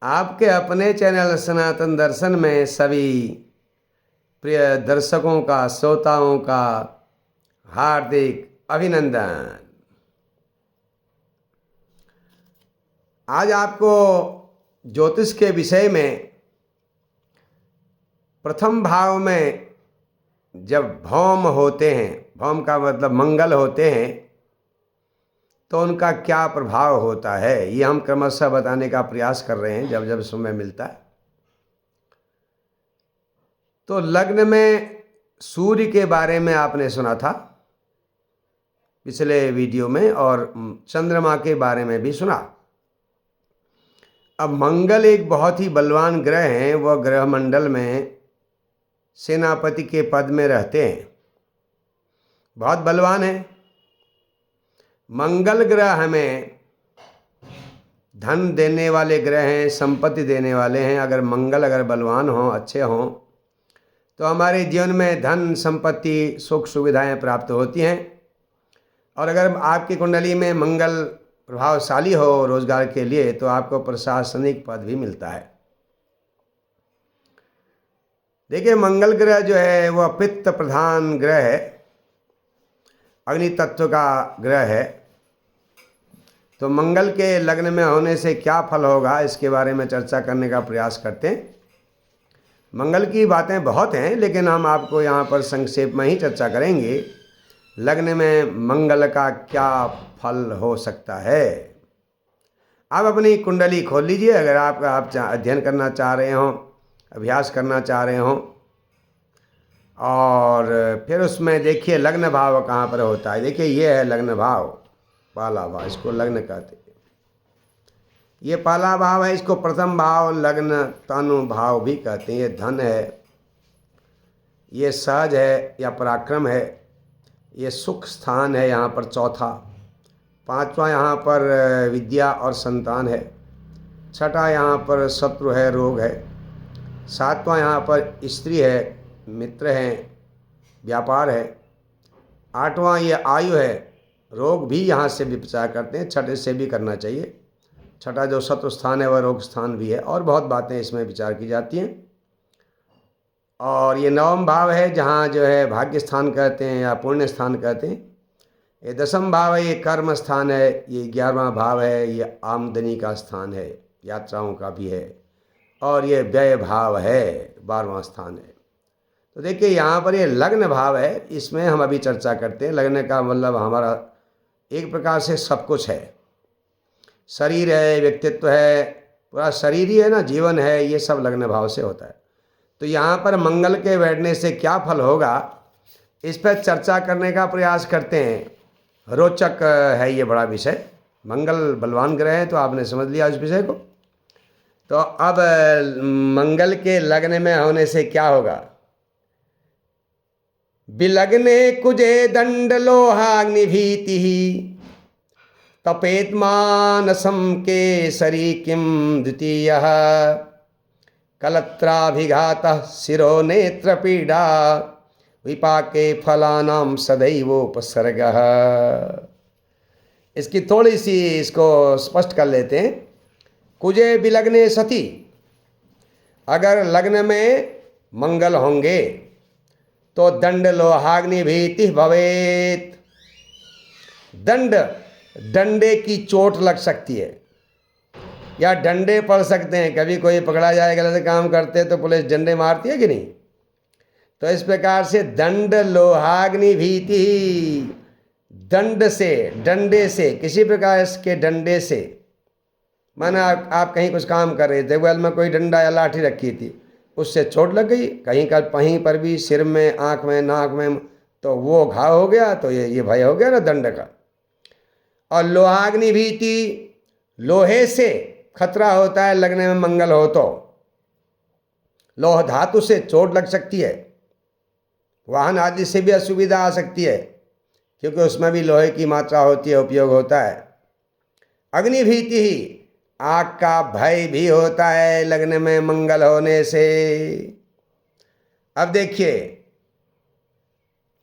आपके अपने चैनल सनातन दर्शन में सभी प्रिय दर्शकों का, श्रोताओं का हार्दिक अभिनंदन। आज आपको ज्योतिष के विषय में प्रथम भाव में जब भौम होते हैं, भौम का मतलब मंगल होते हैं, तो उनका क्या प्रभाव होता है ये हम क्रमशः बताने का प्रयास कर रहे हैं जब जब समय मिलता है। तो लग्न में सूर्य के बारे में आपने सुना था पिछले वीडियो में, और चंद्रमा के बारे में भी सुना। अब मंगल एक बहुत ही बलवान ग्रह हैं, वह ग्रह मंडल में सेनापति के पद में रहते हैं, बहुत बलवान है। मंगल ग्रह हमें धन देने वाले ग्रह हैं, संपत्ति देने वाले हैं। अगर मंगल अगर बलवान हों, अच्छे हों, तो हमारे जीवन में धन, संपत्ति, सुख सुविधाएं प्राप्त होती हैं। और अगर आपकी कुंडली में मंगल प्रभावशाली हो रोजगार के लिए, तो आपको प्रशासनिक पद भी मिलता है। देखिए, मंगल ग्रह जो है वह पित्त प्रधान ग्रह है, अग्नि तत्व का ग्रह है। तो मंगल के लग्न में होने से क्या फल होगा, इसके बारे में चर्चा करने का प्रयास करते हैं। मंगल की बातें बहुत हैं, लेकिन हम आपको यहाँ पर संक्षेप में ही चर्चा करेंगे। लग्न में मंगल का क्या फल हो सकता है। आप अपनी कुंडली खोल लीजिए, अगर आप अध्ययन करना चाह रहे हों, अभ्यास करना चाह रहे हों, और फिर उसमें देखिए लग्न भाव कहाँ पर होता है। देखिए, ये है लग्न भाव, पहला भाव, इसको लग्न कहते हैं। ये पहला भाव है, इसको प्रथम भाव, लग्न, तनु भाव भी कहते हैं। ये धन है, ये सहज है या पराक्रम है, ये सुख स्थान है यहाँ पर चौथा। पांचवा यहाँ पर विद्या और संतान है। छठा यहाँ पर शत्रु है, रोग है। सातवां यहाँ पर स्त्री है, मित्र हैं, व्यापार है। आठवां ये आयु है, रोग भी यहाँ से भी प्रचार करते हैं, छठे से भी करना चाहिए। छठा जो शत्रु स्थान है वह रोग स्थान भी है, और बहुत बातें इसमें विचार की जाती हैं। और ये नवम भाव है, जहाँ जो है भाग्य स्थान कहते हैं या पुण्य स्थान कहते हैं। ये दसम भाव है, ये कर्म स्थान है। ये 11वां भाव है, ये आमदनी का स्थान है, यात्राओं का भी है। और ये व्यय भाव है, 12वां स्थान है। तो देखिए, यहाँ पर ये लग्न भाव है, इसमें हम अभी चर्चा करते हैं। लग्न का मतलब हमारा एक प्रकार से सब कुछ है, शरीर है, व्यक्तित्व है, पूरा शरीर ही है ना, जीवन है, ये सब लग्न भाव से होता है। तो यहाँ पर मंगल के बैठने से क्या फल होगा, इस पर चर्चा करने का प्रयास करते हैं। रोचक है ये बड़ा विषय। मंगल बलवान ग्रह है, तो आपने समझ लिया इस विषय को। तो अब मंगल के लग्न में होने से क्या होगा। विलग्ने कुजे दंड लोहाग्नि भीति तपेत मानसम केसरी किम द्वितीयः कलत्राभिघातः शिरो नेत्र पीड़ा विपाके फलानाम सदैवोपसर्गः। इसकी थोड़ी सी इसको स्पष्ट कर लेते हैं। कुजे विलग्ने सती, अगर लग्न में मंगल होंगे तो दंड लोहाग्नि भीति भवेत। दंड, डंडे की चोट लग सकती है, या डंडे पड़ सकते हैं। कभी कोई पकड़ा जाए गलत काम करते तो पुलिस डंडे मारती है कि नहीं। तो इस प्रकार से दंड लोहाग्नि भीति, दंड से, डंडे से, किसी प्रकार के डंडे से, माना आप कहीं कुछ काम कर रहे थे, बगल में कोई डंडा या लाठी रखी थी, उससे चोट लग गई कहीं पर भी, सिर में, आँख में, नाक में, तो वो घाव हो गया। तो ये भय हो गया ना दंड का। और लोहाग्नि भीति, लोहे से खतरा होता है लगने में मंगल हो तो। लोह धातु से चोट लग सकती है, वाहन आदि से भी असुविधा आ सकती है, क्योंकि उसमें भी लोहे की मात्रा होती है, उपयोग होता है। अग्नि भीति ही, आग का भय भी होता है लगने में मंगल होने से। अब देखिए,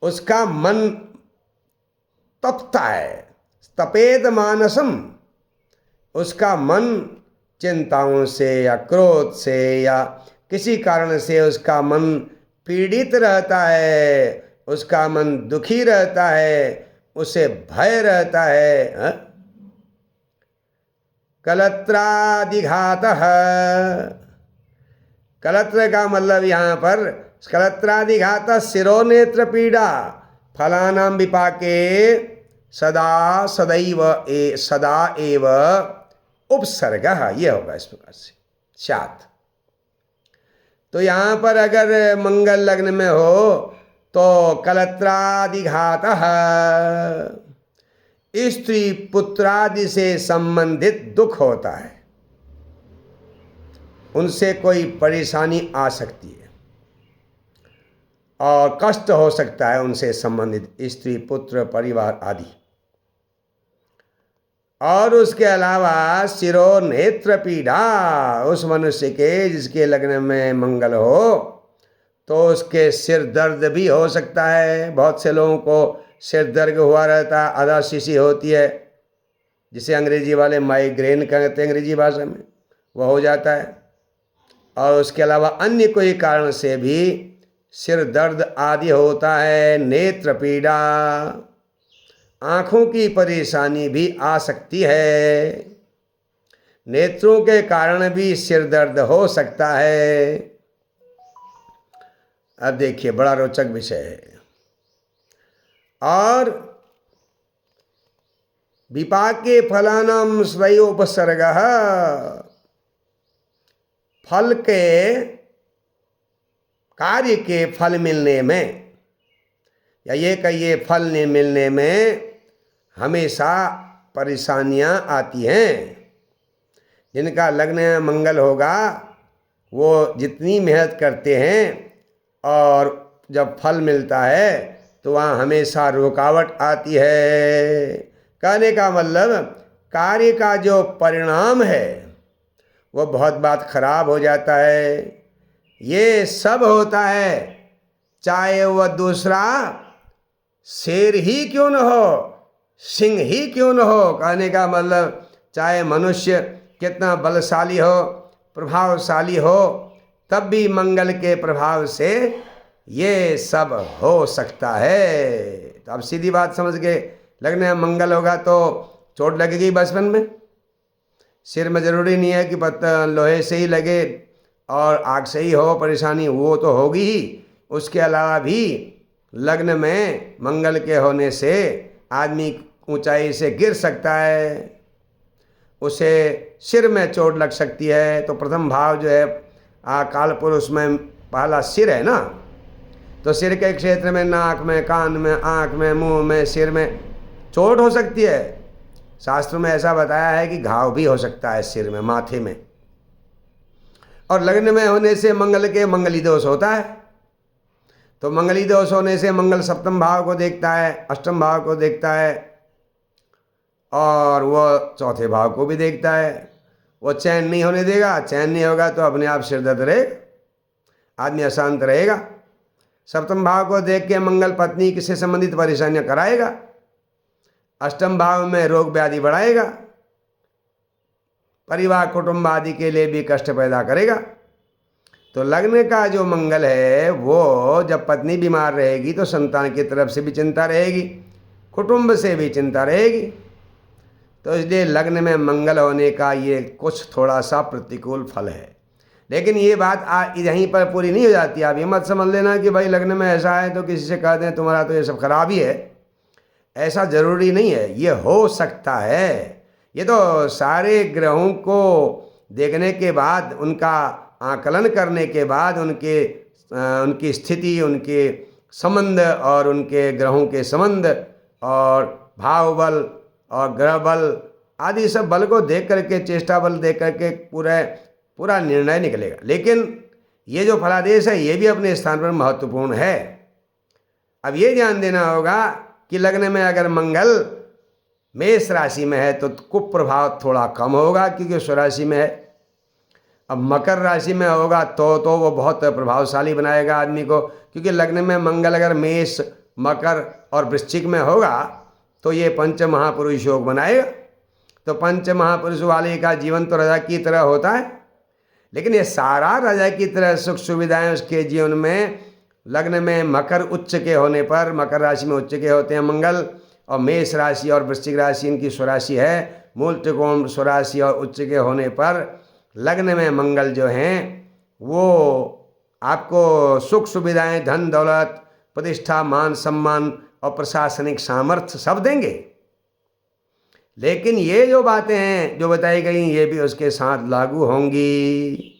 उसका मन तपता है, तपेद मानसम, उसका मन चिंताओं से या क्रोध से या किसी कारण से उसका मन पीड़ित रहता है, उसका मन दुखी रहता है, उसे भय रहता है। कलत्रादिघातः, कलत्र का मतलब यहाँ पर कलत्रादिघात शिरोनेत्र पीड़ा फलानाम विपाके सदा एव उपसर्ग, ये होगा इस प्रकार से शात। तो यहाँ पर अगर मंगल लग्न में हो तो कलत्रादिघात स्त्री पुत्रादि से संबंधित दुख होता है, उनसे कोई परेशानी आ सकती है और कष्ट हो सकता है उनसे संबंधित स्त्री पुत्र परिवार आदि। और उसके अलावा शिरो नेत्र पीड़ा, उस मनुष्य के जिसके लग्न में मंगल हो तो उसके सिर दर्द भी हो सकता है। बहुत से लोगों को सिर दर्द हुआ रहता है, अदाशीसी होती है, जिसे अंग्रेजी वाले माइग्रेन कहते हैं अंग्रेजी भाषा में, वह हो जाता है। और उसके अलावा अन्य कोई कारण से भी सिर दर्द आदि होता है। नेत्र पीड़ा, आँखों की परेशानी भी आ सकती है, नेत्रों के कारण भी सिर दर्द हो सकता है। अब देखिए बड़ा रोचक विषय है। और विपाके फलानाम स्वयोपसर्ग, फल के कार्य के फल मिलने में या ये कहिए फल नहीं मिलने में हमेशा परेशानियां आती हैं। जिनका लग्न मंगल होगा वो जितनी मेहनत करते हैं और जब फल मिलता है तो वहाँ हमेशा रुकावट आती है। कहने का मतलब कार्य का जो परिणाम है वो बहुत बात खराब हो जाता है। ये सब होता है, चाहे वह दूसरा शेर ही क्यों न हो, सिंह ही क्यों न हो। कहने का मतलब चाहे मनुष्य कितना बलशाली हो, प्रभावशाली हो, तब भी मंगल के प्रभाव से ये सब हो सकता है। तो अब सीधी बात समझ के, लग्न में मंगल होगा तो चोट लगेगी बचपन में। सिर में ज़रूरी नहीं है कि लोहे से ही लगे और आग से ही हो परेशानी, वो तो होगी ही। उसके अलावा भी लग्न में मंगल के होने से आदमी ऊंचाई से गिर सकता है, उसे सिर में चोट लग सकती है। तो प्रथम भाव जो है काल पुरुष में पहला सिर है ना, तो सिर के क्षेत्र में नाक में, कान में, आँख में, मुंह में, सिर में चोट हो सकती है। शास्त्र में ऐसा बताया है कि घाव भी हो सकता है सिर में, माथे में। और लग्न में होने से मंगल के मंगली दोष होता है, तो मंगली दोष होने से मंगल सप्तम भाव को देखता है, अष्टम भाव को देखता है और वह चौथे भाव को भी देखता है। वो चैन नहीं होने देगा, चैन नहीं होगा तो अपने आप सिर दर्द रहेगा, आदमी अशांत रहेगा। सप्तम भाव को देख के मंगल पत्नी से संबंधित परेशानियां कराएगा, अष्टम भाव में रोग व्याधि बढ़ाएगा, परिवार कुटुंब आदि के लिए भी कष्ट पैदा करेगा। तो लग्न का जो मंगल है वो जब पत्नी बीमार रहेगी तो संतान की तरफ से भी चिंता रहेगी, कुटुंब से भी चिंता रहेगी। तो इसलिए लग्न में मंगल होने का ये कुछ थोड़ा सा प्रतिकूल फल है। लेकिन ये बात यहीं पर पूरी नहीं हो जाती। आप ये मत समझ लेना कि भाई लग्न में ऐसा है तो किसी से कह दें तुम्हारा तो ये सब खराब ही है, ऐसा ज़रूरी नहीं है। ये हो सकता है, ये तो सारे ग्रहों को देखने के बाद, उनका आकलन करने के बाद, उनकी स्थिति, उनके संबंध और उनके ग्रहों के संबंध और भाव बल और ग्रह बल आदि सब बल को देख करके, चेष्टा बल देख करके पूरा निर्णय निकलेगा। लेकिन ये जो फलादेश है ये भी अपने स्थान पर महत्वपूर्ण है। अब ये ध्यान देना होगा कि लग्न में अगर मंगल मेष राशि में है तो कुप्रभाव थोड़ा कम होगा क्योंकि स्वराशि में है। अब मकर राशि में होगा तो वो बहुत प्रभावशाली बनाएगा आदमी को, क्योंकि लग्न में मंगल अगर मेष, मकर और वृश्चिक में होगा तो ये पंच महापुरुष योग बनाएगा। तो पंच महापुरुष वाले का जीवन तो राजा की तरह होता है, लेकिन ये सारा राजा की तरह सुख सुविधाएं उसके जीवन में लग्न में मकर उच्च के होने पर, मकर राशि में उच्च के होते हैं मंगल, और मेष राशि और वृश्चिक राशि इनकी स्वराशि है, मूल त्रिकोण स्वराशि और उच्च के होने पर लग्न में मंगल जो हैं वो आपको सुख सुविधाएं, धन दौलत, प्रतिष्ठा, मान सम्मान और प्रशासनिक सामर्थ्य सब देंगे। लेकिन ये जो बातें हैं जो बताई गई ये भी उसके साथ लागू होंगी।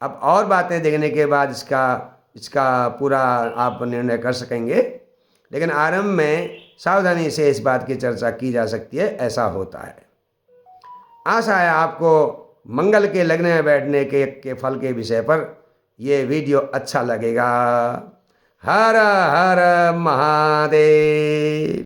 अब और बातें देखने के बाद इसका पूरा आप निर्णय कर सकेंगे, लेकिन आरंभ में सावधानी से इस बात की चर्चा की जा सकती है, ऐसा होता है। आशा है आपको मंगल के लग्न में बैठने के फल के विषय पर ये वीडियो अच्छा लगेगा। हर हर महादेव।